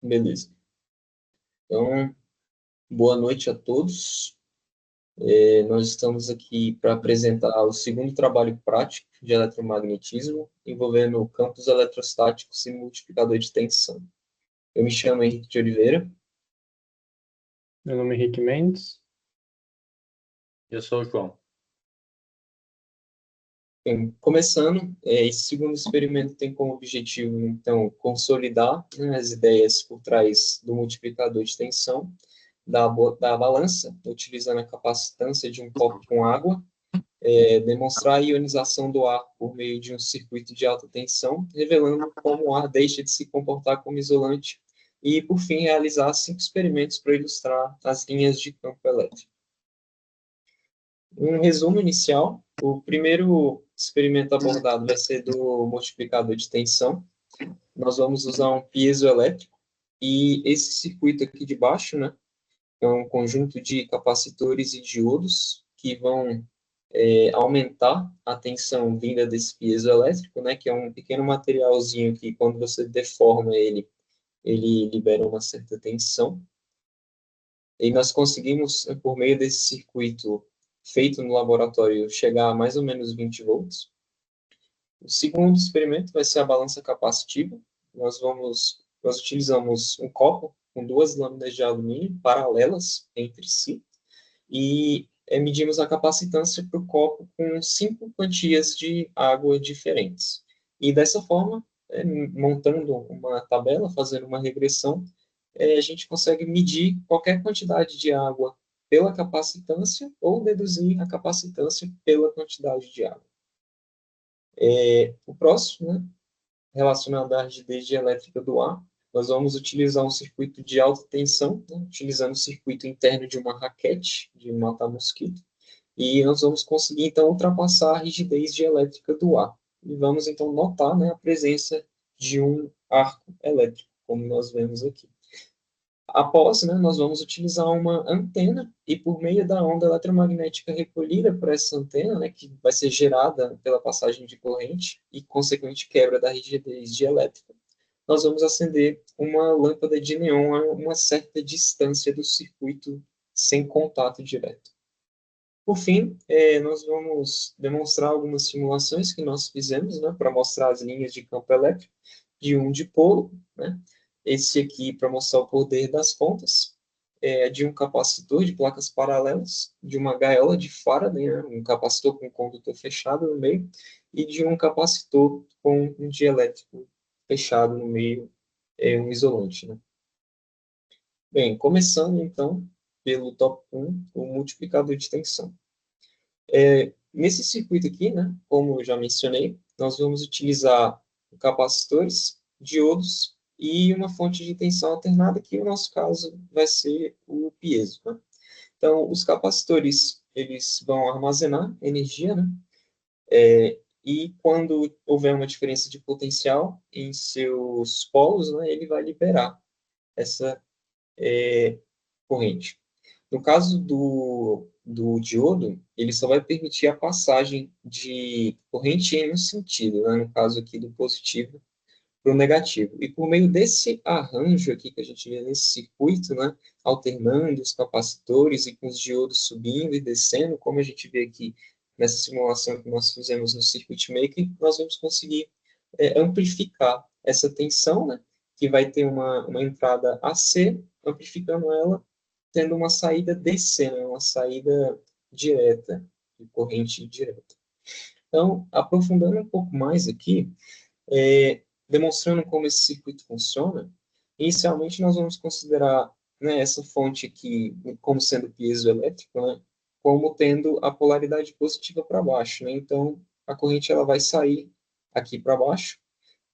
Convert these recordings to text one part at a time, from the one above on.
Beleza. Então, boa noite a todos. Nós estamos aqui para apresentar o segundo trabalho prático de eletromagnetismo envolvendo campos eletrostáticos e multiplicador de tensão. Eu me chamo Henrique de Oliveira. Meu nome é Henrique Mendes. Eu sou o João. Bem, começando, esse segundo experimento tem como objetivo, então, consolidar, né, as ideias por trás do multiplicador de tensão da balança, utilizando a capacitância de um copo com água, demonstrar a ionização do ar por meio de um circuito de alta tensão, revelando como o ar deixa de se comportar como isolante, e, por fim, realizar 5 experimentos para ilustrar as linhas de campo elétrico. Um resumo inicial: o primeiro experimento abordado vai ser do multiplicador de tensão. Nós vamos usar um piezoelétrico, e esse circuito aqui de baixo, né, é um conjunto de capacitores e diodos que vão aumentar a tensão vinda desse piezoelétrico, né, que é um pequeno materialzinho que, quando você deforma ele, ele libera uma certa tensão. E nós conseguimos, por meio desse circuito feito no laboratório, chegar a mais ou menos 20 volts. O segundo experimento vai ser a balança capacitiva. Nós utilizamos um copo com 2 lâminas de alumínio paralelas entre si, e medimos a capacitância para o copo com 5 quantias de água diferentes. E dessa forma, montando uma tabela, fazendo uma regressão, a gente consegue medir qualquer quantidade de água pela capacitância ou deduzir a capacitância pela quantidade de água. O próximo, né, relacionado à rigidez dielétrica do ar, nós vamos utilizar um circuito de alta tensão, né, utilizando o circuito interno de uma raquete de matar mosquito, e nós vamos conseguir, então, ultrapassar a rigidez dielétrica do ar. E vamos, então, notar, né, a presença de um arco elétrico, como nós vemos aqui. Após, né, nós vamos utilizar uma antena, e por meio da onda eletromagnética recolhida por essa antena, né, que vai ser gerada pela passagem de corrente e consequente quebra da rigidez dielétrica, nós vamos acender uma lâmpada de neon a uma certa distância do circuito sem contato direto. Por fim, nós vamos demonstrar algumas simulações que nós fizemos, né, para mostrar as linhas de campo elétrico de um dipolo, né, esse aqui para mostrar o poder das pontas, de um capacitor de placas paralelas, de uma gaiola de Faraday, né, um capacitor com condutor fechado no meio, e de um capacitor com um dielétrico fechado no meio, um isolante, né. Bem, começando então pelo tópico 1, o multiplicador de tensão. Nesse circuito aqui, né, como eu já mencionei, nós vamos utilizar capacitores, diodos e uma fonte de tensão alternada, que no nosso caso vai ser o piezo, né? Então, os capacitores, eles vão armazenar energia, né? E quando houver uma diferença de potencial em seus polos, né, ele vai liberar essa corrente. No caso do diodo, ele só vai permitir a passagem de corrente em um sentido, né? No caso aqui do positivo para o negativo. E por meio desse arranjo aqui que a gente vê nesse circuito, né, alternando os capacitores e com os diodos subindo e descendo, como a gente vê aqui nessa simulação que nós fizemos no Circuit Maker, nós vamos conseguir amplificar essa tensão, né, que vai ter uma entrada AC, amplificando ela, tendo uma saída DC, né, uma saída direta, de corrente direta. Então, aprofundando um pouco mais aqui, demonstrando como esse circuito funciona, inicialmente nós vamos considerar, né, essa fonte aqui como sendo piezoelétrico, né, como tendo a polaridade positiva para baixo, né? Então, a corrente ela vai sair aqui para baixo,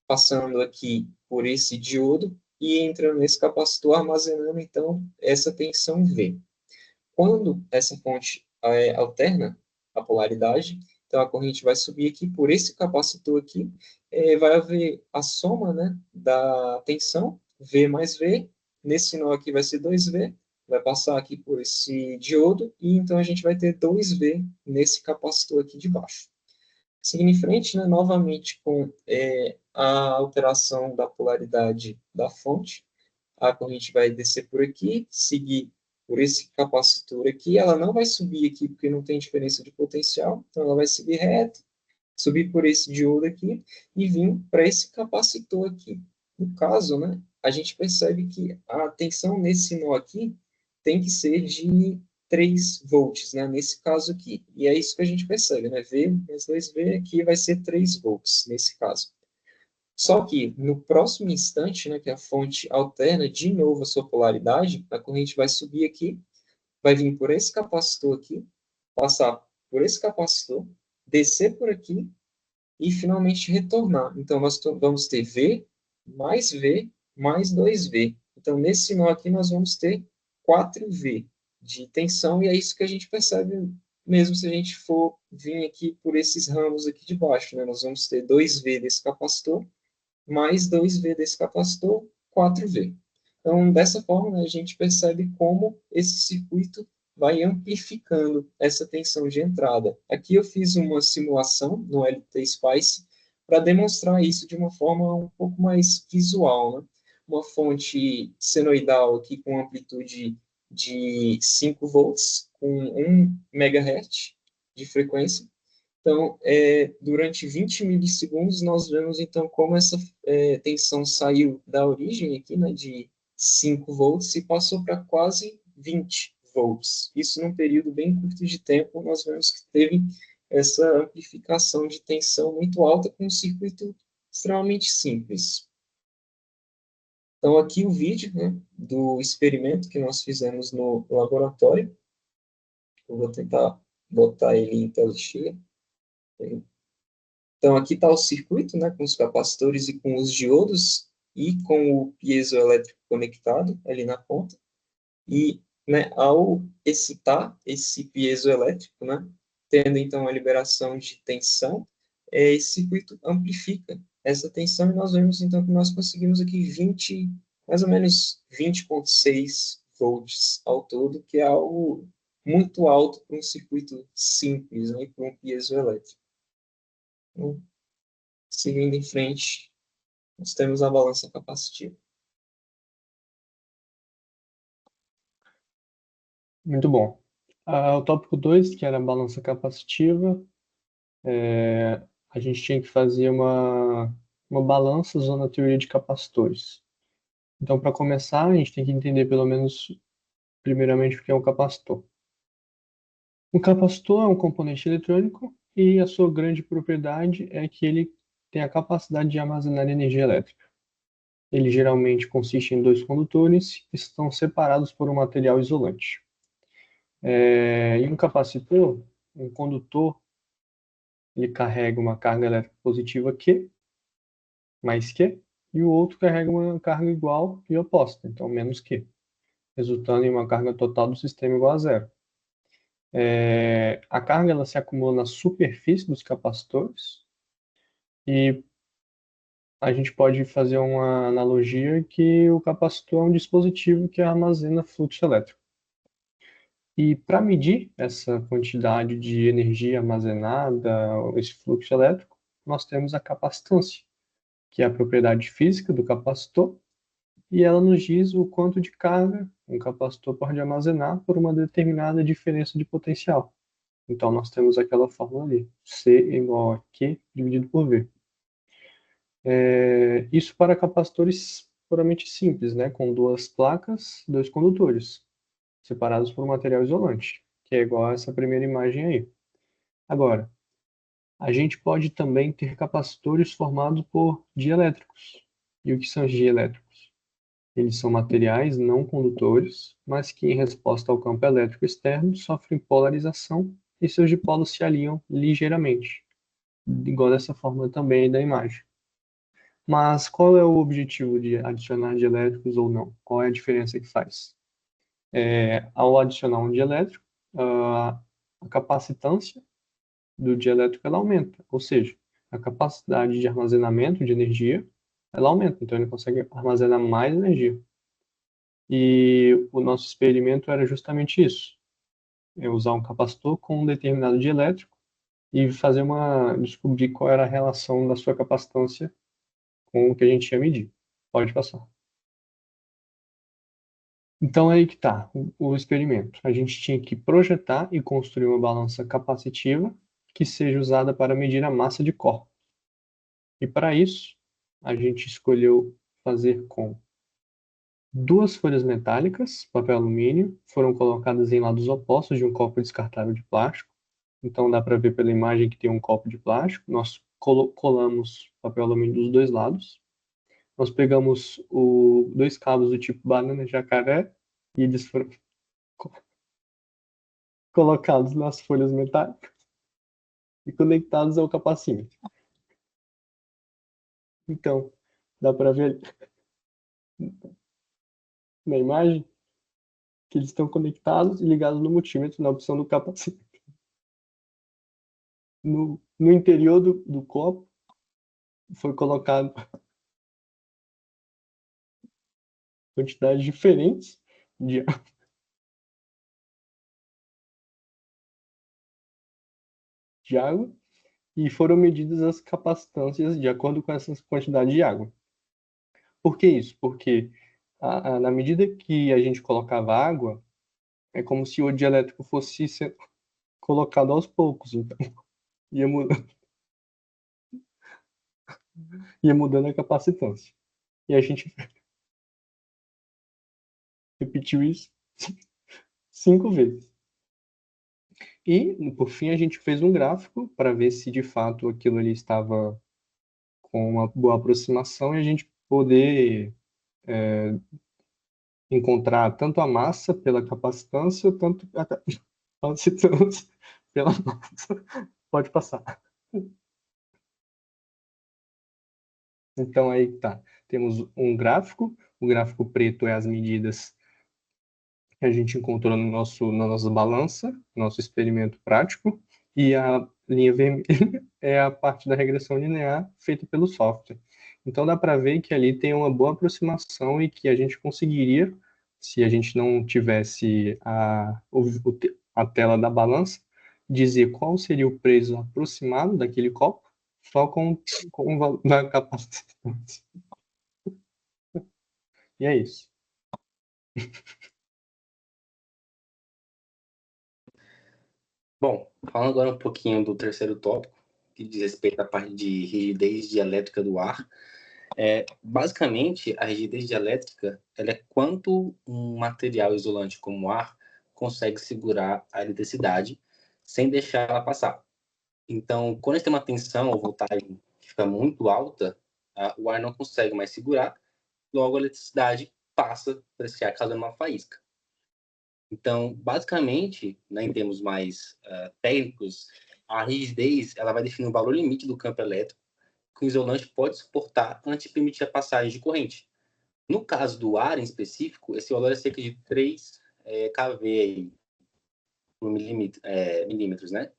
passando aqui por esse diodo e entrando nesse capacitor, armazenando, então, essa tensão V. Quando essa fonte alterna a polaridade, então a corrente vai subir aqui por esse capacitor aqui, vai haver a soma, né, da tensão, V mais V, nesse nó aqui vai ser 2V, vai passar aqui por esse diodo, e então a gente vai ter 2V nesse capacitor aqui de baixo. Seguindo em frente, né, novamente com a alteração da polaridade da fonte, a corrente vai descer por aqui, seguir por esse capacitor aqui, ela não vai subir aqui porque não tem diferença de potencial, então ela vai seguir reto, subir por esse diodo aqui e vir para esse capacitor aqui. No caso, né, a gente percebe que a tensão nesse nó aqui tem que ser de 3 volts, né, nesse caso aqui. E é isso que a gente percebe, né, V mais 2V aqui vai ser 3 volts nesse caso. Só que no próximo instante, né, que a fonte alterna de novo a sua polaridade, a corrente vai subir aqui, vai vir por esse capacitor aqui, passar por esse capacitor, descer por aqui e finalmente retornar. Então, nós vamos ter V mais 2V. Então, nesse nó aqui, nós vamos ter 4V de tensão, e é isso que a gente percebe mesmo se a gente for vir aqui por esses ramos aqui de baixo, né? Nós vamos ter 2V desse capacitor, mais 2V desse capacitor, 4V. Então, dessa forma, né, a gente percebe como esse circuito vai amplificando essa tensão de entrada. Aqui eu fiz uma simulação no LT-Spice para demonstrar isso de uma forma um pouco mais visual, né? Uma fonte senoidal aqui com amplitude de 5 volts, com 1 MHz de frequência. Então, durante 20 milissegundos, nós vemos, então, como essa tensão saiu da origem aqui, né, de 5 volts e passou para quase 20 volts. Isso num período bem curto de tempo, nós vemos que teve essa amplificação de tensão muito alta com um circuito extremamente simples. Então, aqui o vídeo, né, do experimento que nós fizemos no laboratório. Eu vou tentar botar ele em tela cheia. Então, aqui está o circuito, né, com os capacitores e com os diodos e com o piezoelétrico conectado ali na ponta. E, né, ao excitar esse piezoelétrico, né, tendo então a liberação de tensão, esse circuito amplifica essa tensão e nós vemos então que nós conseguimos aqui mais ou menos 20,6 volts ao todo, que é algo muito alto para um circuito simples, né, para um piezoelétrico. Então, seguindo em frente, nós temos a balança capacitiva. Muito bom. O tópico 2, que era a balança capacitiva, a gente tinha que fazer uma balança usando a teoria de capacitores. Então, para começar, a gente tem que entender pelo menos, primeiramente, o que é um capacitor. Um capacitor é um componente eletrônico e a sua grande propriedade é que ele tem a capacidade de armazenar energia elétrica. Ele geralmente consiste em 2 condutores que estão separados por um material isolante. E um capacitor, um condutor, ele carrega uma carga elétrica positiva Q, mais Q, e o outro carrega uma carga igual e oposta, então menos Q, resultando em uma carga total do sistema igual a zero. A carga ela se acumula na superfície dos capacitores e a gente pode fazer uma analogia que o capacitor é um dispositivo que armazena fluxo elétrico. E para medir essa quantidade de energia armazenada, esse fluxo elétrico, nós temos a capacitância, que é a propriedade física do capacitor, e ela nos diz o quanto de carga um capacitor pode armazenar por uma determinada diferença de potencial. Então, nós temos aquela fórmula ali, C igual a Q dividido por V. Isso para capacitores puramente simples, né, com 2 placas, 2 condutores, separados por um material isolante, que é igual a essa primeira imagem aí. Agora, a gente pode também ter capacitores formados por dielétricos. E o que são os dielétricos? Eles são materiais não condutores, mas que, em resposta ao campo elétrico externo, sofrem polarização e seus dipolos se alinham ligeiramente, igual dessa forma também da imagem. Mas qual é o objetivo de adicionar dielétricos ou não? Qual é a diferença que faz? Ao adicionar um dielétrico, a capacitância do dielétrico ela aumenta, ou seja, a capacidade de armazenamento de energia ela aumenta, então ele consegue armazenar mais energia. E o nosso experimento era justamente isso, usar um capacitor com um determinado dielétrico e descobrir qual era a relação da sua capacitância com o que a gente ia medir. Pode passar. Então, aí que está o experimento. A gente tinha que projetar e construir uma balança capacitiva que seja usada para medir a massa de corpos. E para isso, a gente escolheu fazer com duas folhas metálicas, papel alumínio, foram colocadas em lados opostos de um copo descartável de plástico. Então dá para ver pela imagem que tem um copo de plástico. Nós colamos papel alumínio dos dois lados. Nós pegamos dois cabos do tipo banana jacaré e eles foram colocados nas folhas metálicas e conectados ao capacete. Então, dá para ver na imagem que eles estão conectados e ligados no multímetro na opção do capacete. No interior do copo foi colocado quantidades diferentes de, de água e foram medidas as capacitâncias de acordo com essas quantidades de água. Por que isso? Porque na medida que a gente colocava água, é como se o dielétrico fosse sendo colocado aos poucos, então ia mudando, ia mudando a capacitância. E a gente repetiu isso 5 vezes. E, por fim, a gente fez um gráfico para ver se de fato aquilo ali estava com uma boa aproximação e a gente poder encontrar tanto a massa pela capacitância, tanto a capacitância pela massa. Pode passar. Então aí tá. Temos um gráfico. O gráfico preto é as medidas que a gente encontrou na nossa balança, nosso experimento prático. E a linha vermelha é a parte da regressão linear feita pelo software. Então dá para ver que ali tem uma boa aproximação e que a gente conseguiria, se a gente não tivesse a tela da balança, dizer qual seria o preço aproximado daquele copo só com o valor da capacitância. E é isso. Bom, falando agora um pouquinho do terceiro tópico, que diz respeito à parte de rigidez dielétrica do ar. Basicamente, a rigidez dielétrica ela é quanto um material isolante como o ar consegue segurar a eletricidade sem deixar ela passar. Então, quando a gente tem uma tensão ou voltagem que fica muito alta, o ar não consegue mais segurar, logo a eletricidade passa para esse ar causando uma faísca. Então, basicamente, né, em termos mais técnicos, a rigidez ela vai definir o valor limite do campo elétrico que o isolante pode suportar antes de permitir a passagem de corrente. No caso do ar em específico, esse valor é cerca de 3 kV por milímetros, né?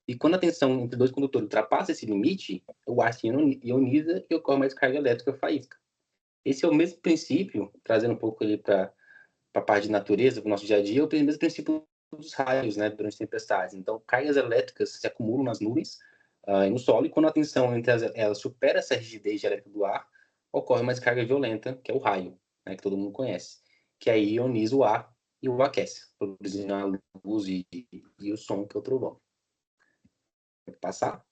E quando a tensão entre dois condutores ultrapassa esse limite, o ar se ioniza e ocorre uma descarga elétrica faísca. Esse é o mesmo princípio, trazendo um pouco ali para a parte de natureza, para o nosso dia a dia, é o mesmo princípio dos raios, né, durante tempestades. Então, cargas elétricas se acumulam nas nuvens e no solo, e quando a tensão entre elas supera essa rigidez elétrica do ar, ocorre uma descarga violenta, que é o raio, né, que todo mundo conhece, que aí ioniza o ar e o aquece, produzindo a luz e o som, que é o trovão. Pode passar?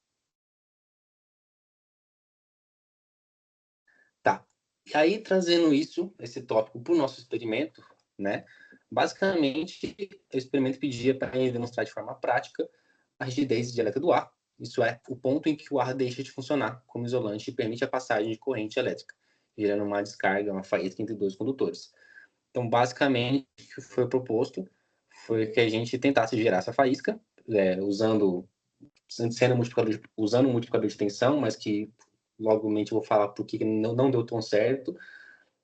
Tá. E aí, trazendo esse tópico para o nosso experimento, né? Basicamente, o experimento pedia para demonstrar de forma prática a rigidez dielétrica do ar. Isso é, o ponto em que o ar deixa de funcionar como isolante e permite a passagem de corrente elétrica, gerando uma descarga, uma faísca entre dois condutores. Então, basicamente, o que foi proposto foi que a gente tentasse gerar essa faísca, usando um multiplicador de tensão, mas que logicamente eu vou falar porque não deu tão certo,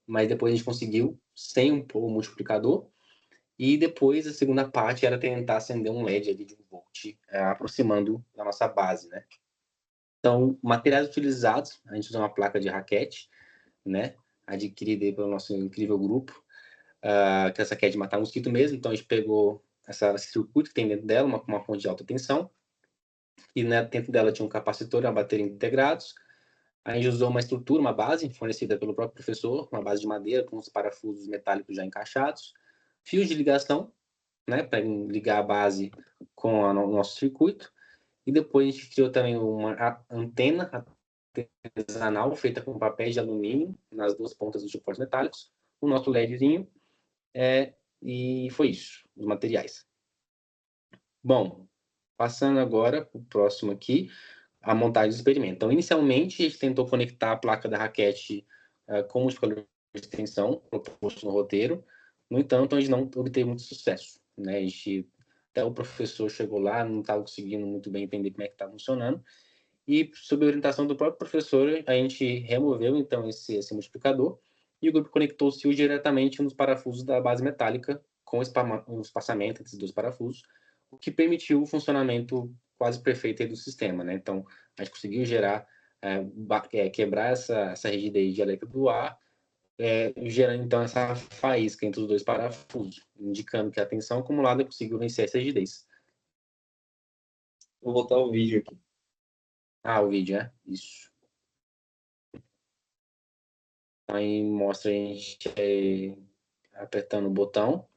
mas depois a gente conseguiu sem o multiplicador. E depois a segunda parte era tentar acender um LED ali de 1 volt, aproximando da nossa base, né? Então, materiais utilizados, a gente usa uma placa de raquete, né? Adquirida pelo nosso incrível grupo, que essa aqui é de matar mosquito mesmo. Então, a gente pegou esse circuito que tem dentro dela, uma fonte de alta tensão, e né, dentro dela tinha um capacitor e uma bateria integrados. A gente usou uma estrutura, uma base fornecida pelo próprio professor, uma base de madeira com os parafusos metálicos já encaixados. fios de ligação, né, para ligar a base com o nosso circuito. E depois a gente criou também uma antena artesanal feita com papéis de alumínio nas duas pontas dos suportes metálicos, o nosso LEDzinho, e foi isso, os materiais. Bom, passando agora para o próximo aqui, a montagem do experimento. Então, inicialmente, a gente tentou conectar a placa da raquete com o multiplicador de extensão proposto no roteiro. No entanto, a gente não obteve muito sucesso, né? Até o professor chegou lá, não estava conseguindo muito bem entender como é que estava funcionando. E, sob a orientação do próprio professor, a gente removeu, então, esse multiplicador e o grupo conectou o fio diretamente nos parafusos da base metálica com o espaçamento entre os dois parafusos, o que permitiu o funcionamento quase perfeito do sistema, né? Então, a gente conseguiu quebrar essa rigidez dialética do ar, gerando, então, essa faísca entre os dois parafusos, indicando que a tensão acumulada conseguiu vencer essa rigidez. Vou voltar o vídeo aqui. O vídeo, Isso. Aí mostra a gente apertando o botão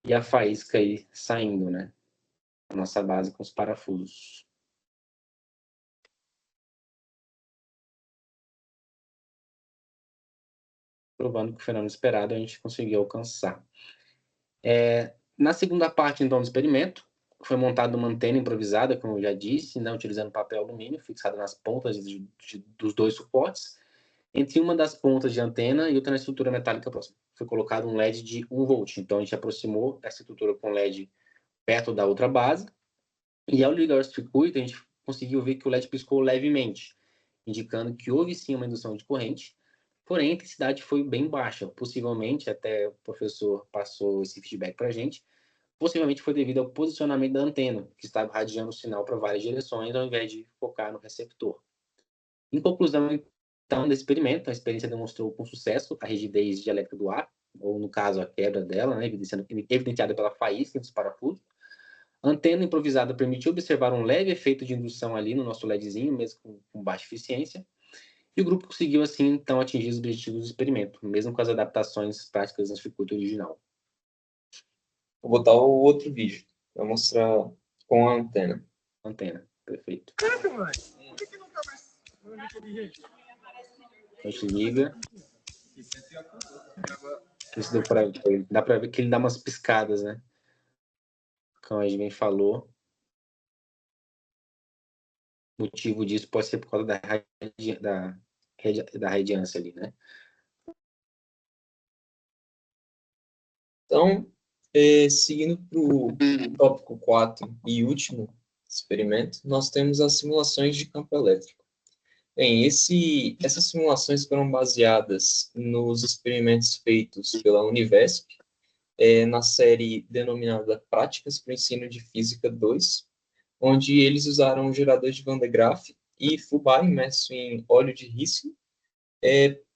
e a faísca aí saindo, né? A nossa base com os parafusos. Provando que o fenômeno esperado a gente conseguiu alcançar. Na segunda parte, então, do experimento, foi montada uma antena improvisada, como eu já disse, né, utilizando papel alumínio fixado nas pontas dos dois suportes, entre uma das pontas de antena e outra na estrutura metálica próxima. Foi colocado um LED de 1 volt. Então, a gente aproximou essa estrutura com LED perto da outra base, e ao ligar o circuito, a gente conseguiu ver que o LED piscou levemente, indicando que houve sim uma indução de corrente, porém a intensidade foi bem baixa. Possivelmente, até o professor passou esse feedback para a gente, possivelmente foi devido ao posicionamento da antena, que estava radiando o sinal para várias direções, ao invés de focar no receptor. Em conclusão, então, desse experimento, a experiência demonstrou com sucesso a rigidez dialética do ar, ou no caso, a quebra dela, né, evidenciada pela faísca dos parafusos. A antena improvisada permitiu observar um leve efeito de indução ali no nosso LEDzinho, mesmo com baixa eficiência. E o grupo conseguiu, assim, então, atingir os objetivos do experimento, mesmo com as adaptações práticas no circuito original. Vou botar o outro vídeo para mostrar com a antena. Antena, perfeito. A gente liga. Isso dá para ver que ele dá umas piscadas, né? Como a gente falou. O motivo disso pode ser por causa da radiância ali, né? Então, seguindo para o tópico 4 e último experimento, nós temos as simulações de campo elétrico. Bem, essas simulações foram baseadas nos experimentos feitos pela Univesp, na série denominada Práticas para o Ensino de Física 2, onde eles usaram um gerador de Van de Graaff e fubá imerso em óleo de rícino,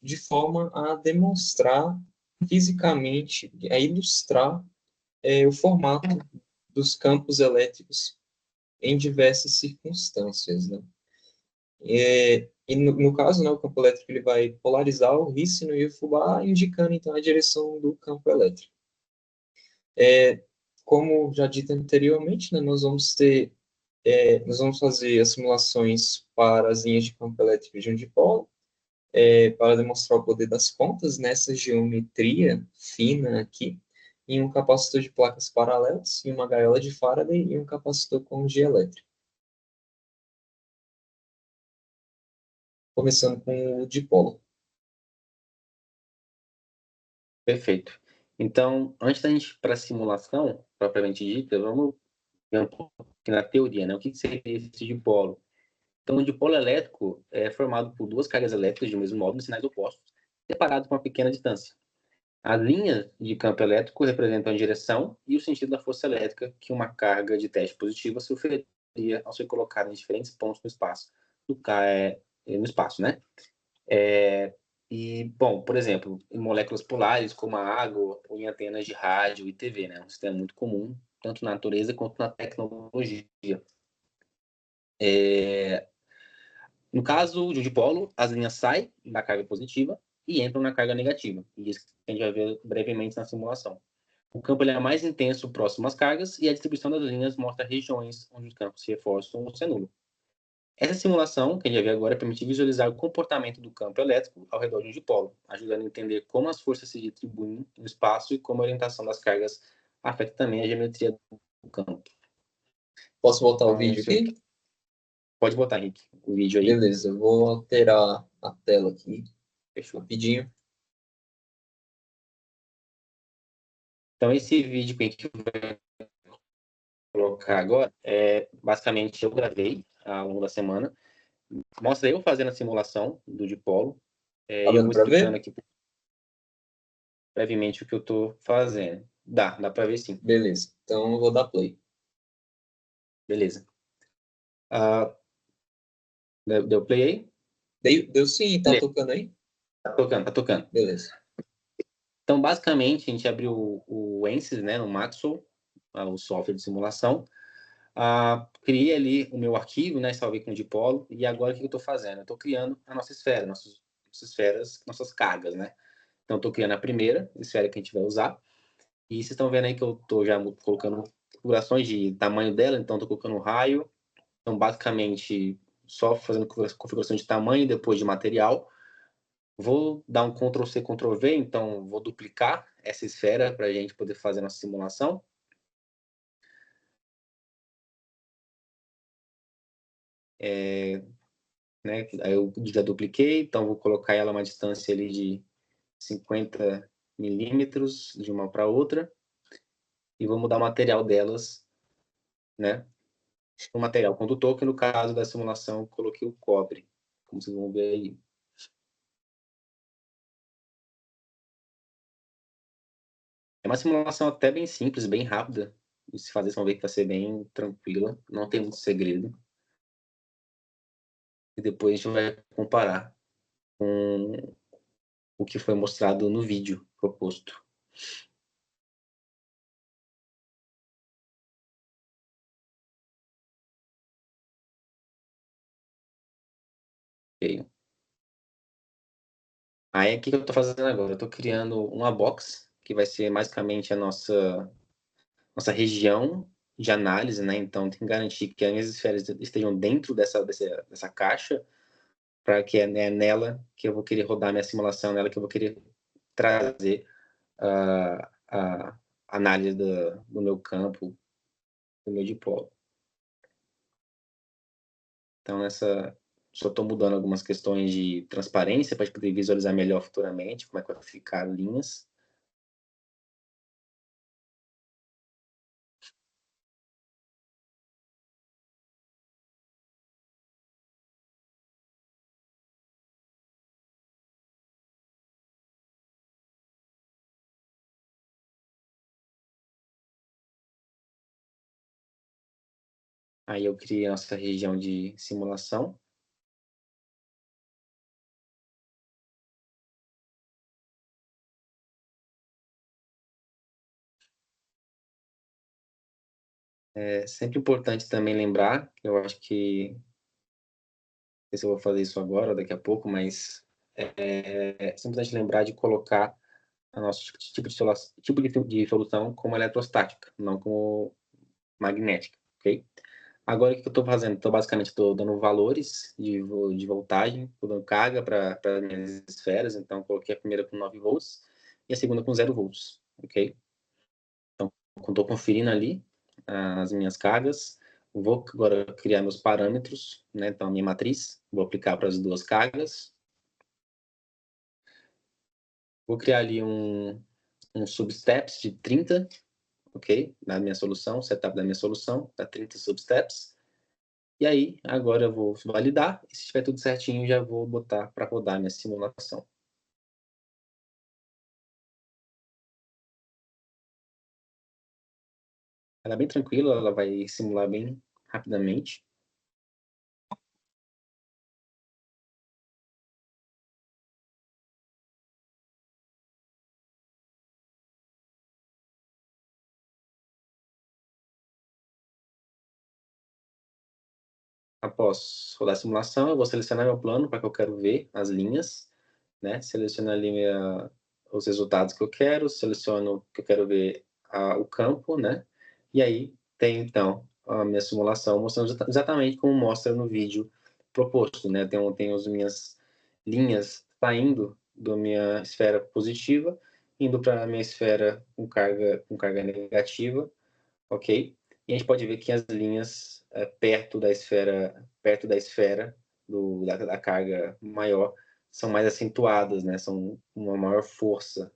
de forma a demonstrar fisicamente, a ilustrar o formato dos campos elétricos em diversas circunstâncias, né? E no caso, né, o campo elétrico ele vai polarizar o rícino e o fubá, indicando então a direção do campo elétrico. Como já dito anteriormente, né, nós vamos fazer as simulações para as linhas de campo elétrico de um dipolo, para demonstrar o poder das contas nessa geometria fina aqui, em um capacitor de placas paralelas, em uma gaiola de Faraday e um capacitor com energia elétrica. Começando com o dipolo. Perfeito. Então, antes da gente ir para a simulação, propriamente dita, vamos ver um pouco na teoria, né? O que seria esse dipolo? Então, o dipolo elétrico é formado por duas cargas elétricas de mesmo modo em sinais opostos, separados por uma pequena distância. As linhas de campo elétrico representam a direção e o sentido da força elétrica que uma carga de teste positiva sofreria ao ser colocada em diferentes pontos no espaço, no espaço, né? Bom, por exemplo, em moléculas polares, como a água, ou em antenas de rádio e TV, né? Um sistema muito comum, tanto na natureza quanto na tecnologia. No caso de um dipolo, as linhas saem da carga positiva e entram na carga negativa. E isso a gente vai ver brevemente na simulação. O campo ele é mais intenso próximo às cargas e a distribuição das linhas mostra regiões onde os campos se reforçam ou se anulam. Essa simulação, que a gente vai ver agora, permite visualizar o comportamento do campo elétrico ao redor de um dipolo, ajudando a entender como as forças se distribuem no espaço e como a orientação das cargas afeta também a geometria do campo. Posso botar o Então, vídeo aqui? Pode botar, Henrique, o vídeo aí. Beleza, eu vou alterar a tela aqui, Fechou. rapidinho. Então, esse vídeo que a gente vai colocar agora, basicamente eu gravei ao longo da semana. Mostra eu fazendo a simulação do dipolo. Tá E eu dando vou pra explicando ver? aqui brevemente o que eu estou fazendo. Dá para ver sim. Beleza, então eu vou dar play. Beleza. Deu play aí? Deu sim, tá Beleza. tocando aí? Tá tocando. Beleza. Então, basicamente, a gente abriu o ANSYS, né, no Maxwell, o software de simulação. Criei ali o meu arquivo, né, salvei com o dipolo, e agora o que eu estou fazendo? Eu estou criando a nossa esfera, nossas esferas, nossas cargas, né? Então, estou criando a primeira esfera que a gente vai usar, e vocês estão vendo aí que eu estou já colocando configurações de tamanho dela, então estou colocando raio, então basicamente só fazendo configuração de tamanho e depois de material. Vou dar um Ctrl+C, Ctrl+V, então vou duplicar essa esfera para a gente poder fazer a nossa simulação. Né? Aí eu já dupliquei, então vou colocar ela a uma distância ali de 50 milímetros de uma para outra e vou mudar o material delas, né? O material condutor, que no caso da simulação eu coloquei o cobre, como vocês vão ver aí. É uma simulação até bem simples, bem rápida de se fazer, vocês vão ver que vai ser bem tranquila, não tem muito segredo. E depois a gente vai comparar com o que foi mostrado no vídeo proposto. Okay. Aí, o que eu estou fazendo agora? Eu estou criando uma box, que vai ser basicamente a nossa região de análise, né? Então, tem que garantir que as minhas esferas estejam dentro dessa caixa, para que é nela que eu vou querer rodar minha simulação, nela que eu vou querer trazer a análise do meu campo, do meu dipolo. Então, só estou mudando algumas questões de transparência para poder visualizar melhor futuramente como é que vai ficar linhas. Aí eu criei a nossa região de simulação. É sempre importante também lembrar, eu acho que, não sei se eu vou fazer isso agora ou daqui a pouco, mas é sempre importante lembrar de colocar a nosso tipo de solução como eletrostática, não como magnética, ok? Agora, o que eu estou fazendo? Basicamente, dando valores de voltagem, estou dando carga para as minhas esferas, então coloquei a primeira com 9 volts e a segunda com 0 volts, ok? Então, estou conferindo ali as minhas cargas, vou agora criar meus parâmetros, né? Então, a minha matriz, vou aplicar para as duas cargas. Vou criar ali um substeps de 30, ok? Na minha solução, setup da minha solução, para 30 substeps. E aí, agora eu vou validar, e se estiver tudo certinho, já vou botar para rodar minha simulação. Ela é bem tranquila, ela vai simular bem rapidamente. Após rodar a simulação, eu vou selecionar meu plano para que eu quero ver as linhas, né? Seleciono ali os resultados que eu quero, seleciono que eu quero ver o campo, né? E aí tem, então, a minha simulação mostrando exatamente como mostra no vídeo proposto, né? Tem as minhas linhas saindo da minha esfera positiva, indo para a minha esfera com carga negativa, ok? E a gente pode ver que as linhas perto da esfera da carga maior são mais acentuadas, né? São uma maior força.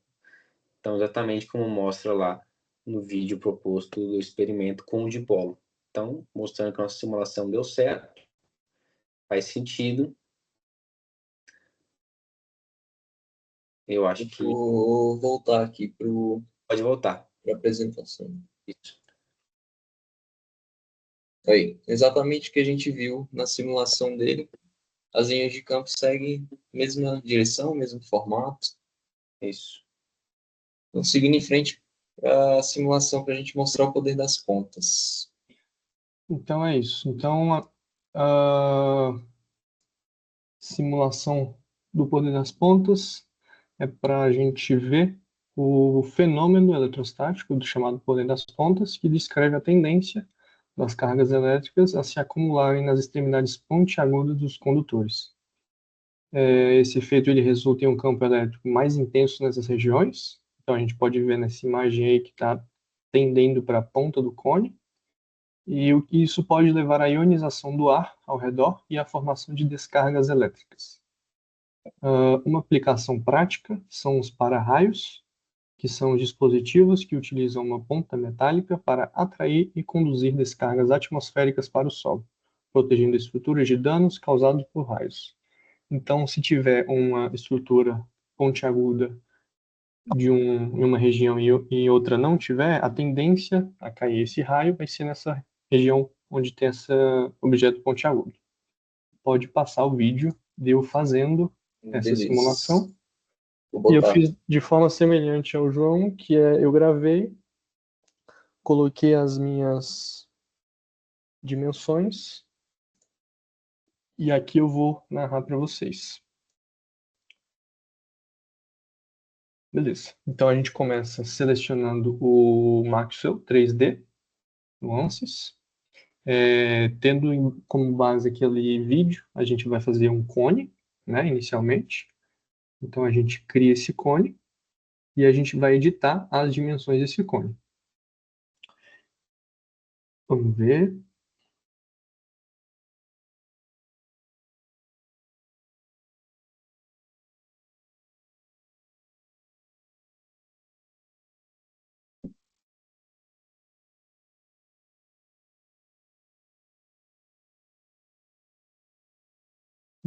Então, exatamente como mostra lá no vídeo proposto do experimento com o dipolo. Então, mostrando que a nossa simulação deu certo, faz sentido. Eu acho que Vou voltar aqui para pode voltar. a apresentação. Isso. Aí, exatamente o que a gente viu na simulação dele. As linhas de campo seguem a mesma direção, mesmo formato. Isso. Então, seguindo em frente para a simulação para a gente mostrar o poder das pontas. Então é isso. Então a simulação do poder das pontas é para a gente ver o fenômeno eletrostático do chamado poder das pontas, que descreve a tendência das cargas elétricas a se acumularem nas extremidades pontiagudas dos condutores. Esse efeito ele resulta em um campo elétrico mais intenso nessas regiões. Então a gente pode ver nessa imagem aí que está tendendo para a ponta do cone. E isso pode levar à ionização do ar ao redor e à formação de descargas elétricas. Uma aplicação prática são os para-raios, que são os dispositivos que utilizam uma ponta metálica para atrair e conduzir descargas atmosféricas para o solo, protegendo estruturas de danos causados por raios. Então, se tiver uma estrutura pontiaguda em uma região e em outra não tiver, a tendência a cair esse raio vai ser nessa região onde tem esse objeto pontiagudo. Pode passar o vídeo de eu fazendo essa Beleza. simulação. Vou E eu botar. fiz de forma semelhante ao João, que é eu gravei, coloquei as minhas dimensões e aqui eu vou narrar para vocês. Beleza. Então a gente começa selecionando o Maxwell 3D, nuances. Tendo como base aquele vídeo, a gente vai fazer um cone, né, inicialmente. Então a gente cria esse cone e a gente vai editar as dimensões desse cone. Vamos ver.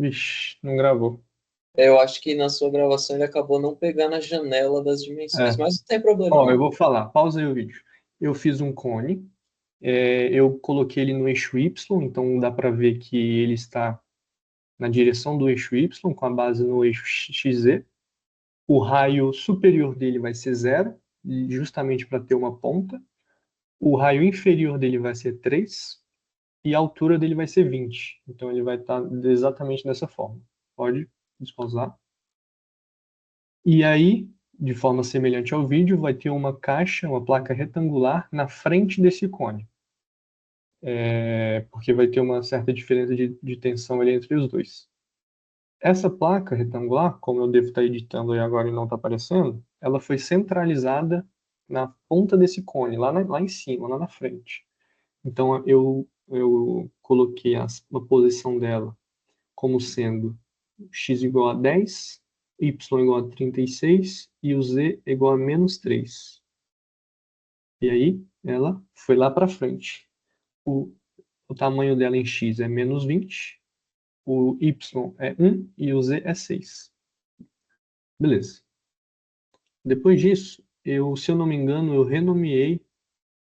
Vixe, não gravou. Eu acho que na sua gravação ele acabou não pegando a janela das dimensões, mas não tem problema Ó, eu não. vou falar, pausa aí o vídeo. Eu fiz um cone, eu coloquei ele no eixo Y, então dá para ver que ele está na direção do eixo Y, com a base no eixo XZ. O raio superior dele vai ser 0, justamente para ter uma ponta. O raio inferior dele vai ser 3 e a altura dele vai ser 20. Então ele vai estar exatamente dessa forma. Pode despausar. E aí, de forma semelhante ao vídeo, vai ter uma caixa, uma placa retangular na frente desse cone. Porque vai ter uma certa diferença de tensão ali entre os dois. Essa placa retangular, como eu devo estar editando aí agora e não está aparecendo, ela foi centralizada na ponta desse cone, lá em cima, lá na frente. Então eu coloquei a posição dela como sendo x igual a 10, y igual a 36 e o z igual a menos 3. E aí ela foi lá para frente. O tamanho dela em x é menos 20, o y é 1 e o z é 6. Beleza. Depois disso, se eu não me engano, eu renomeei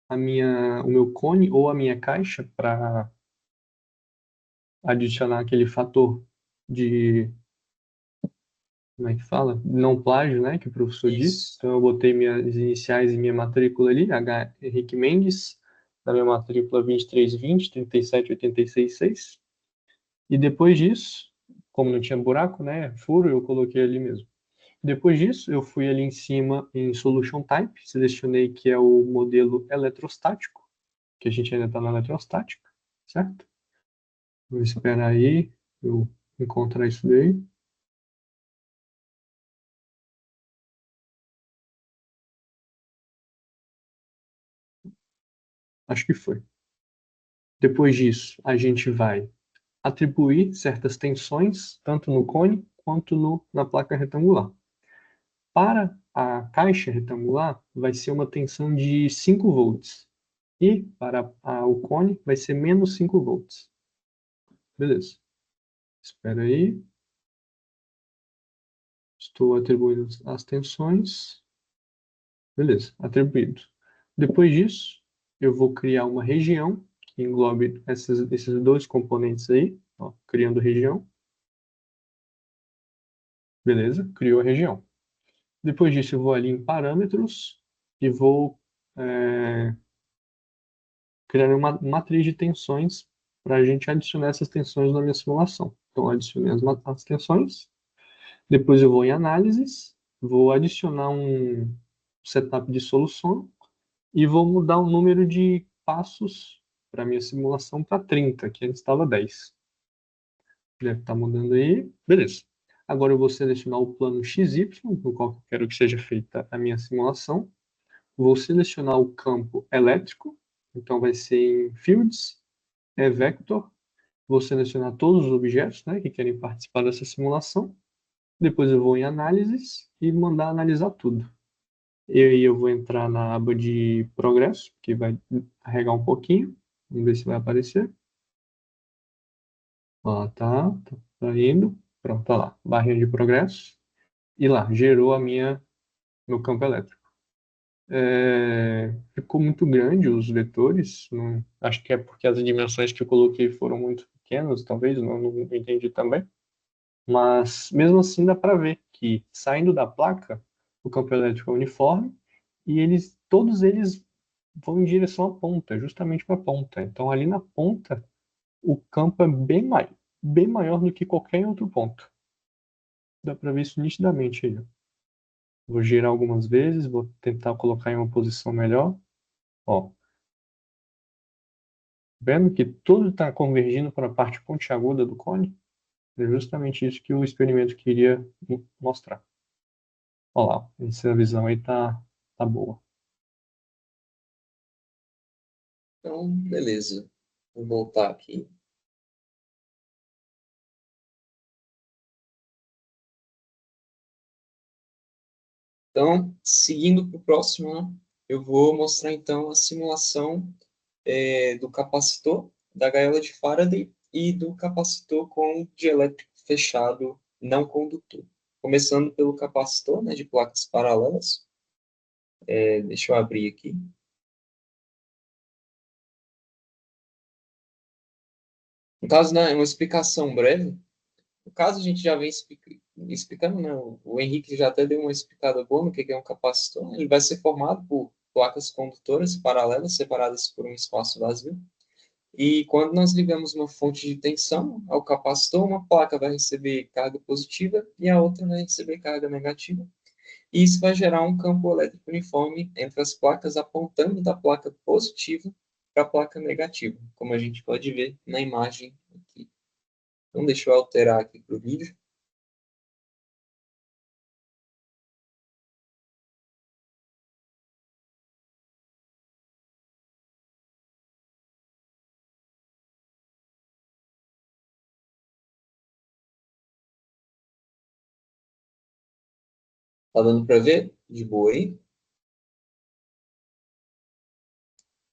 o meu cone ou a minha caixa para adicionar aquele fator de, como é que fala? Não plágio, né, que o professor disse. Isso. Então eu botei minhas iniciais e minha matrícula ali, H. Henrique Mendes, da minha matrícula 2320, 37866. E depois disso, como não tinha buraco, né, furo, eu coloquei ali mesmo. Depois disso, eu fui ali em cima em Solution Type, selecionei que é o modelo eletrostático, que a gente ainda está na eletrostática, certo? Vou esperar aí eu encontrar isso daí. Acho que foi. Depois disso, a gente vai atribuir certas tensões, tanto no cone quanto na placa retangular. Para a caixa retangular, vai ser uma tensão de 5 volts. E para o cone, vai ser menos 5 volts. Beleza. Espera aí. Estou atribuindo as tensões. Beleza, atribuído. Depois disso, eu vou criar uma região que englobe esses dois componentes aí, ó, criando região. Beleza, criou a região. Depois disso, eu vou ali em parâmetros e vou criar uma matriz de tensões para a gente adicionar essas tensões na minha simulação. Então, adicionei as tensões. Depois eu vou em análises, vou adicionar um setup de solução e vou mudar o número de passos para minha simulação para 30, que antes estava 10. Deve estar mudando aí. Beleza. Agora eu vou selecionar o plano XY, no qual eu quero que seja feita a minha simulação. Vou selecionar o campo elétrico, então vai ser em Fields, Vector. Vou selecionar todos os objetos, né, que querem participar dessa simulação. Depois eu vou em análises e mandar analisar tudo. E aí eu vou entrar na aba de progresso, que vai carregar um pouquinho. Vamos ver se vai aparecer. Ó, tá indo. Pronto, tá lá. Barrinha de progresso. E lá, gerou meu campo elétrico. Ficou muito grande os vetores. Acho que é porque as dimensões que eu coloquei foram muito pequenas, talvez, não entendi também. Mas mesmo assim dá para ver que saindo da placa, o campo elétrico é uniforme e todos eles vão em direção à ponta, justamente para a ponta. Então ali na ponta o campo é bem maior do que qualquer outro ponto. Dá para ver isso nitidamente aí, ó. Vou girar algumas vezes, vou tentar colocar em uma posição melhor. Ó, vendo que tudo está convergindo para a parte pontiaguda do cone? É justamente isso que o experimento queria mostrar. Olha lá, essa visão aí tá boa. Então, beleza. Vou voltar aqui. Então, seguindo para o próximo, né, eu vou mostrar então a simulação do capacitor, da gaiola de Faraday e do capacitor com dielétrico fechado não condutor. Começando pelo capacitor, né, de placas paralelas. Deixa eu abrir aqui. No caso, né, uma explicação breve. No caso, a gente já vem explicando, né? O Henrique já até deu uma explicada boa no que é um capacitor. Ele vai ser formado por placas condutoras paralelas, separadas por um espaço vazio. E quando nós ligamos uma fonte de tensão ao capacitor, uma placa vai receber carga positiva e a outra vai receber carga negativa. E isso vai gerar um campo elétrico uniforme entre as placas, apontando da placa positiva para a placa negativa, como a gente pode ver na imagem aqui. Então, deixa eu alterar aqui para o vídeo. Tá dando para ver? De boa aí?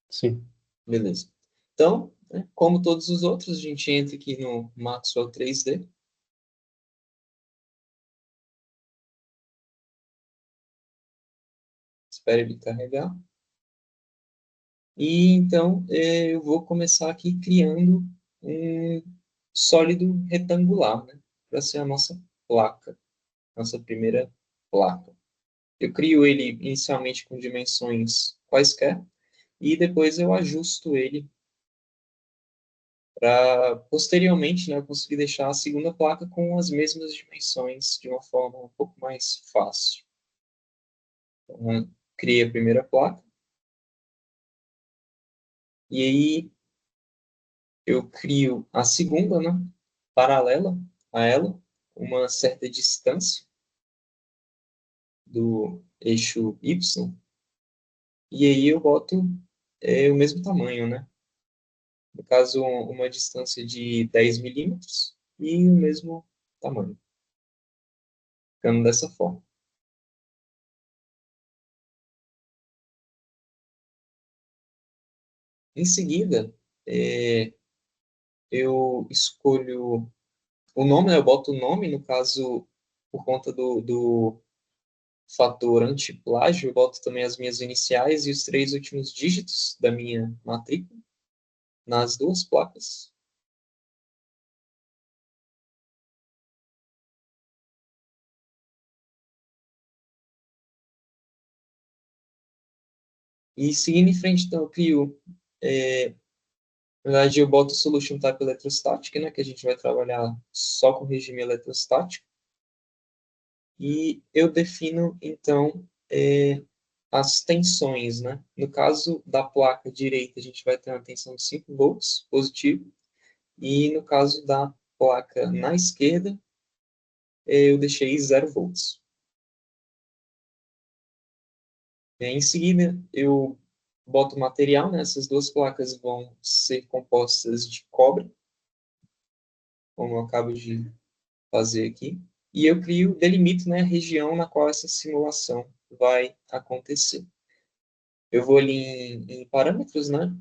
Sim. Beleza. Então, né, como todos os outros, a gente entra aqui no Maxwell 3D. Espera ele carregar. E então eu vou começar aqui criando um sólido retangular, né, para ser a nossa placa, nossa primeira placa. Eu crio ele inicialmente com dimensões quaisquer e depois eu ajusto ele para posteriormente, né, eu conseguir deixar a segunda placa com as mesmas dimensões de uma forma um pouco mais fácil. Então, eu criei a primeira placa, e aí eu crio a segunda, né, paralela a ela, uma certa distância do eixo Y, e aí eu boto o mesmo tamanho, né? No caso, uma distância de 10 milímetros e o mesmo tamanho, ficando dessa forma. Em seguida, é, eu escolho o nome, né? Eu boto o nome, no caso, por conta do fator antiplágio, eu boto também as minhas iniciais e os 3 últimos dígitos da minha matrícula nas duas placas. E seguindo em frente, então, eu crio, na verdade, eu boto o Solution Type Electrostatic, né, que a gente vai trabalhar só com regime eletrostático, e eu defino, então, as tensões, né? No caso da placa direita, a gente vai ter uma tensão de 5 volts, positivo, e no caso da placa na esquerda, eu deixei 0 volts. Em seguida, eu boto o material, né? Essas duas placas vão ser compostas de cobre, como eu acabo de fazer aqui, e eu crio, delimito, né, a região na qual essa simulação vai acontecer. Eu vou ali em parâmetros, né,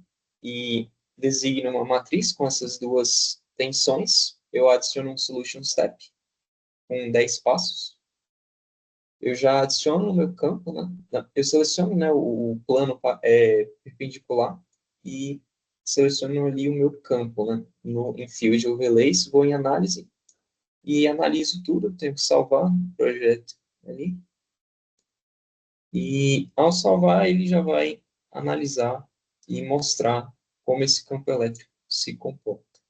e designo uma matriz com essas duas tensões. Eu adiciono um solution step com 10 passos. Eu já adiciono no meu campo, né, eu seleciono, né, o plano perpendicular e seleciono ali o meu campo, né, em Field Overlays, vou em análise e analiso tudo, eu tenho que salvar o projeto ali. E ao salvar, ele já vai analisar e mostrar como esse campo elétrico se comporta.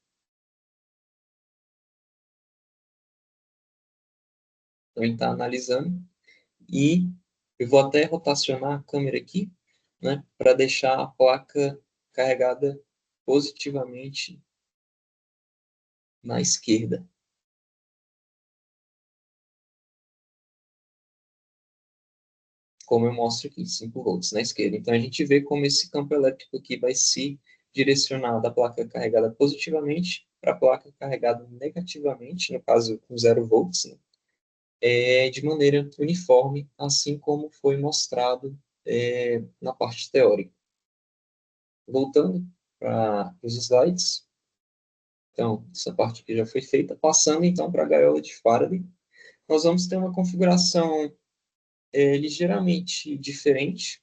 Então, ele está analisando e eu vou até rotacionar a câmera aqui, né, para deixar a placa carregada positivamente na esquerda. Como eu mostro aqui, 5 volts na esquerda. Então, a gente vê como esse campo elétrico aqui vai se direcionar da placa carregada positivamente para a placa carregada negativamente, no caso com 0 volts, né? De maneira uniforme, assim como foi mostrado na parte teórica. Voltando para os slides. Então, essa parte aqui já foi feita. Passando, então, para a gaiola de Faraday, nós vamos ter uma configuração ligeiramente diferente.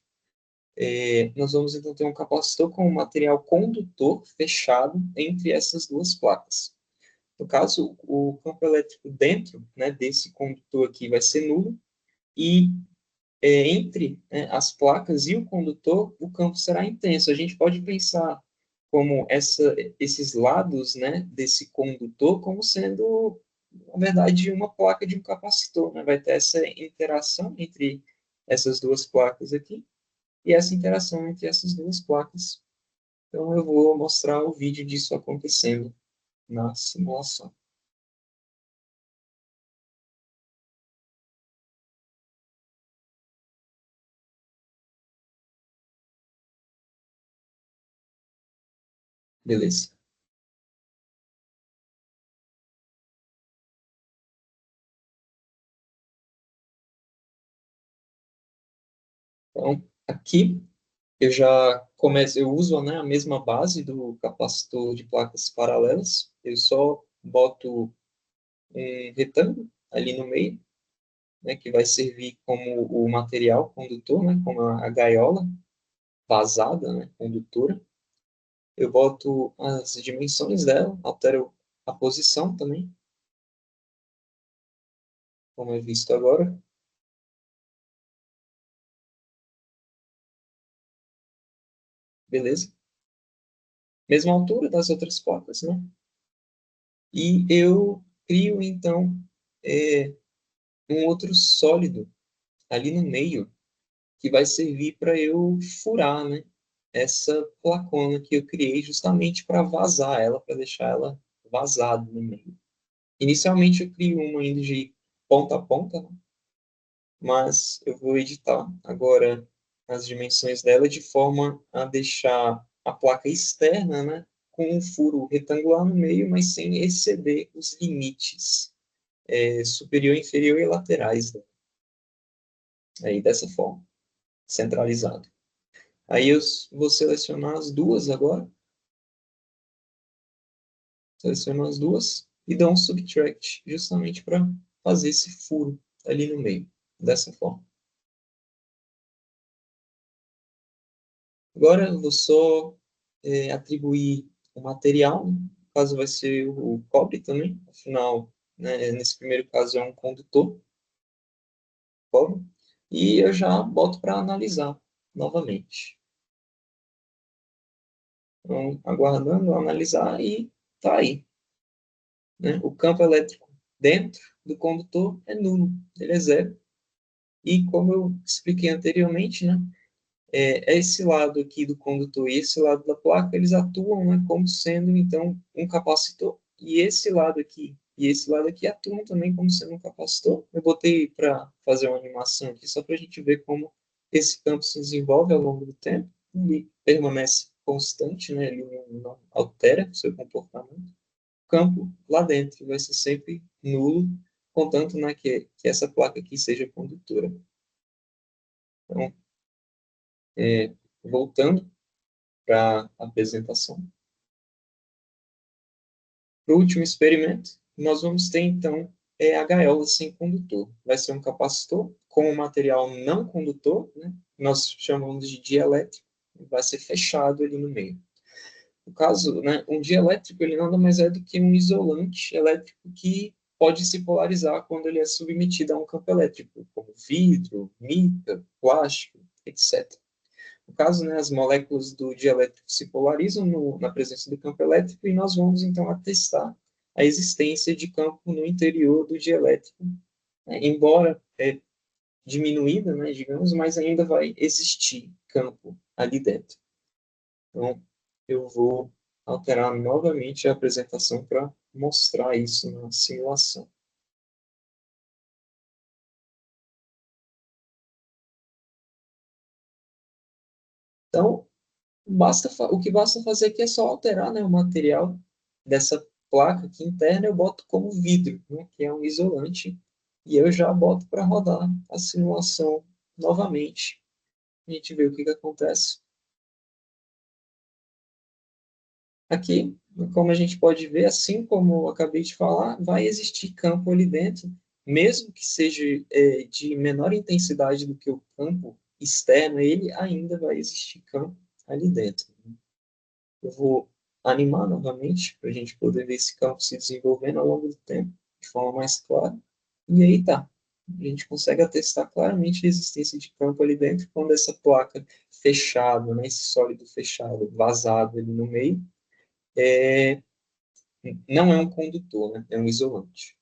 Nós vamos então ter um capacitor com um material condutor fechado entre essas duas placas. No caso, o campo elétrico dentro, né, desse condutor aqui vai ser nulo e entre, né, as placas e o condutor, o campo será intenso. A gente pode pensar como esses lados, né, desse condutor como sendo, na verdade, uma placa de um capacitor, né? Vai ter essa interação entre essas duas placas aqui e essa interação entre essas duas placas. Então, eu vou mostrar o vídeo disso acontecendo na simulação. Beleza. Então, aqui eu já começo, eu uso, né, a mesma base do capacitor de placas paralelas. Eu só boto um retângulo ali no meio, né, que vai servir como o material condutor, né, como a gaiola vazada, né, condutora. Eu boto as dimensões dela, altero a posição também, como é visto agora. Beleza? mesma altura das outras placas, né? E eu crio, então, um outro sólido ali no meio, que vai servir para eu furar, né? Essa placona que eu criei justamente para vazar ela, para deixar ela vazada no meio. Inicialmente eu crio uma indo de ponta a ponta, né? Mas eu vou editar agora as dimensões dela de forma a deixar a placa externa, né, com um furo retangular no meio, mas sem exceder os limites superior, inferior e laterais dela. Aí dessa forma, centralizado. Aí eu vou selecionar as duas agora. Seleciono as duas e dou um subtract, justamente para fazer esse furo ali no meio, dessa forma. Agora eu vou só atribuir o material, né? No caso vai ser o cobre também, afinal, né, nesse primeiro caso é um condutor, cobre, e eu já boto para analisar novamente. Então, aguardando analisar e tá aí, né? O campo elétrico dentro do condutor é nulo, ele é zero. E como eu expliquei anteriormente, né, esse lado aqui do condutor e esse lado da placa, eles atuam, né, como sendo, então, um capacitor. E esse lado aqui e esse lado aqui atuam também como sendo um capacitor. Eu botei para fazer uma animação aqui, só para a gente ver como esse campo se desenvolve ao longo do tempo. Ele permanece constante, né, ele não altera o seu comportamento. O campo lá dentro vai ser sempre nulo, contanto, né, que essa placa aqui seja condutora. Então, voltando para a apresentação. Para o último experimento, nós vamos ter, então, a gaiola sem condutor. Vai ser um capacitor com um material não condutor, né? Nós chamamos de dielétrico, vai ser fechado ali no meio. No caso, né, um dielétrico, ele nada mais é do que um isolante elétrico que pode se polarizar quando ele é submetido a um campo elétrico, como vidro, mica, plástico, etc. No caso, né, as moléculas do dielétrico se polarizam na presença do campo elétrico e nós vamos, então, atestar a existência de campo no interior do dielétrico, né, embora diminuída, né, digamos, mas ainda vai existir campo ali dentro. Então, eu vou alterar novamente a apresentação para mostrar isso na simulação. Então, o que basta fazer aqui é só alterar, né, o material dessa placa aqui interna, eu boto como vidro, né, que é um isolante, e eu já boto para rodar a simulação novamente. A gente vê o que acontece. Aqui, como a gente pode ver, assim como eu acabei de falar, vai existir campo ali dentro, mesmo que seja de menor intensidade do que o campo externo, ele ainda vai existir campo ali dentro. Eu vou animar novamente para a gente poder ver esse campo se desenvolvendo ao longo do tempo de forma mais clara. E aí tá. A gente consegue atestar claramente a existência de campo ali dentro quando essa placa fechada, né, esse sólido fechado, vazado ali no meio, é, não é um condutor, né, é um isolante.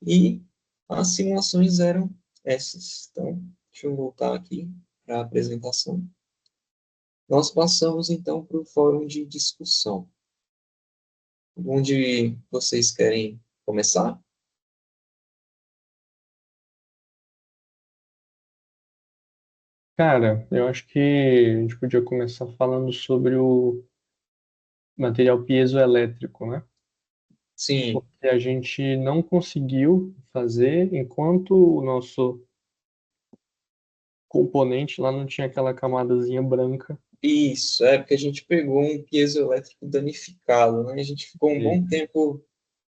E as simulações eram essas. Então, deixa eu voltar aqui para a apresentação. Nós passamos então para o fórum de discussão. Onde vocês querem começar? Cara, eu acho que a gente podia começar falando sobre o material piezoelétrico, né? Sim, Porque a gente não conseguiu fazer enquanto o nosso componente lá não tinha aquela camadazinha branca. isso. É porque a gente pegou um piezoelétrico danificado, né? A gente ficou um E, bom tempo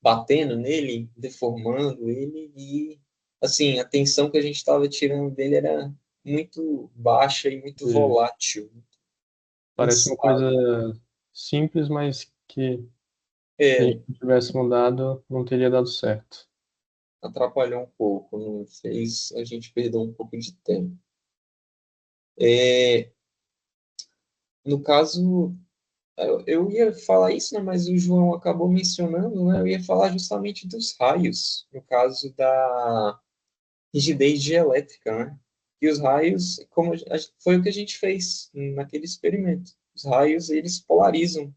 batendo nele, deformando ele e, assim, a tensão que a gente estava tirando dele era muito baixa e muito e volátil, parece uma coisa instável. simples, mas que se a É, gente não tivesse mudado, não teria dado certo. atrapalhou um pouco, não fez a gente perder um pouco de tempo. É, no caso, eu ia falar isso, né, mas o João acabou mencionando, né, eu ia falar justamente dos raios, no caso da rigidez dielétrica, né? E os raios, foi o que a gente fez naquele experimento. Os raios, eles polarizam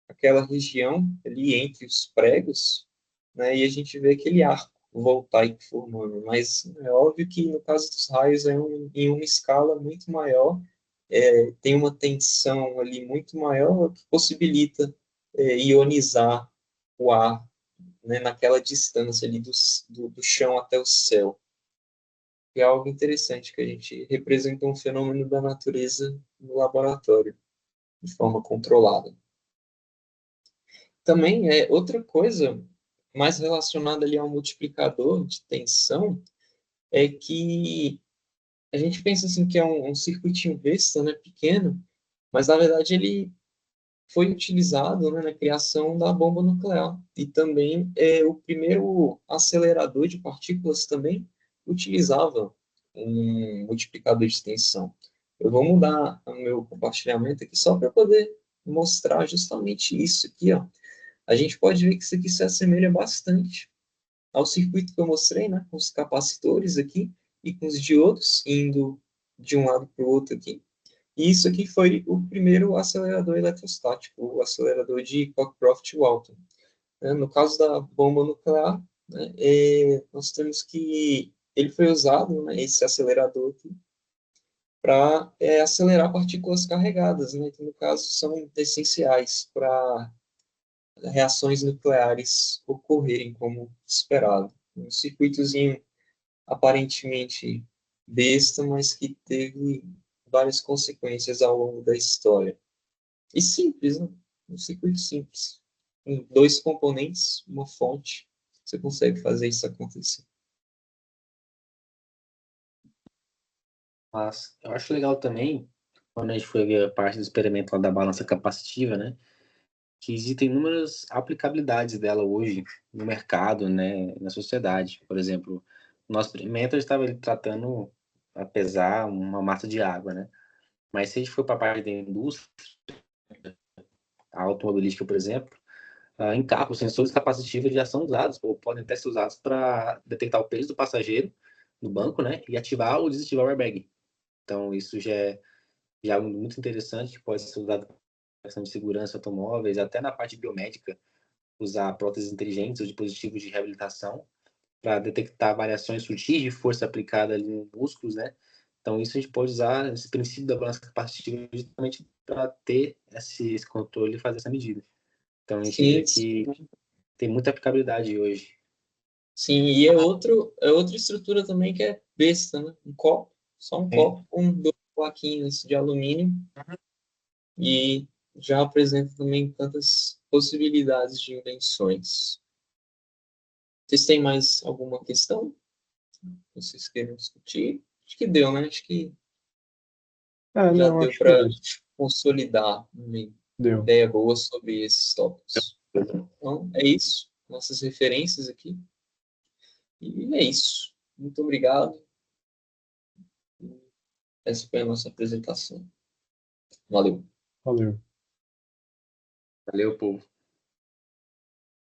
aquela região ali entre os pregos, né? E a gente vê aquele arco voltaico formando. Mas é óbvio que no caso dos raios é em uma escala muito maior, tem uma tensão ali muito maior que possibilita ionizar o ar, né, naquela distância ali do chão até o céu. É algo interessante que a gente representa um fenômeno da natureza no laboratório, de forma controlada. Também é outra coisa mais relacionada ali ao multiplicador de tensão é que a gente pensa assim que é um circuitinho besta, né, pequeno, mas na verdade ele foi utilizado, né, na criação da bomba nuclear e também o primeiro acelerador de partículas também utilizava um multiplicador de tensão. Eu vou mudar o meu compartilhamento aqui só para poder mostrar justamente isso aqui, ó. A gente pode ver que isso aqui se assemelha bastante ao circuito que eu mostrei, né, com os capacitores aqui e com os diodos indo de um lado para o outro aqui. E isso aqui foi o primeiro acelerador eletrostático, o acelerador de Cockcroft-Walton. No caso da bomba nuclear, né, nós temos que ele foi usado, né, esse acelerador aqui, para acelerar partículas carregadas, né, que no caso são essenciais para reações nucleares ocorrerem como esperado. Um circuitozinho aparentemente besta, mas que teve várias consequências ao longo da história. E simples, né? Um circuito simples. Com dois componentes, uma fonte, você consegue fazer isso acontecer. Mas eu acho legal também, quando a gente foi ver a parte do experimento lá da balança capacitiva, né? Que existem inúmeras aplicabilidades dela hoje no mercado, né? Na sociedade. Por exemplo, o nosso experimento estava tratando a pesar uma massa de água, né? Mas se a gente for para a parte da indústria, a automobilística, por exemplo, em carros, sensores capacitivos já são usados, ou podem até ser usados para detectar o peso do passageiro no banco, né? E ativar ou desativar o airbag. Então, isso já é algo muito interessante, que pode ser usado para questão de segurança automóveis, até na parte biomédica, usar próteses inteligentes ou dispositivos de reabilitação para detectar variações sutis de força aplicada ali nos músculos, né? Então, isso a gente pode usar esse princípio da balança capacitiva justamente para ter esse controle e fazer essa medida. Então, a gente vê Sim, que tem muita aplicabilidade hoje. sim, e é outra estrutura também que é besta, né? Um copo, só um copo com duas plaquinhas de alumínio e já apresenta também tantas possibilidades de invenções. Vocês têm mais alguma questão que vocês queiram discutir? Acho que deu, né? Acho que já Não, deu acho que é para isso. consolidar uma Deu. ideia boa sobre esses tópicos. Então, é isso. Nossas referências aqui. E é isso. Muito obrigado. Essa foi a nossa apresentação. Valeu. Valeu. Valeu, povo.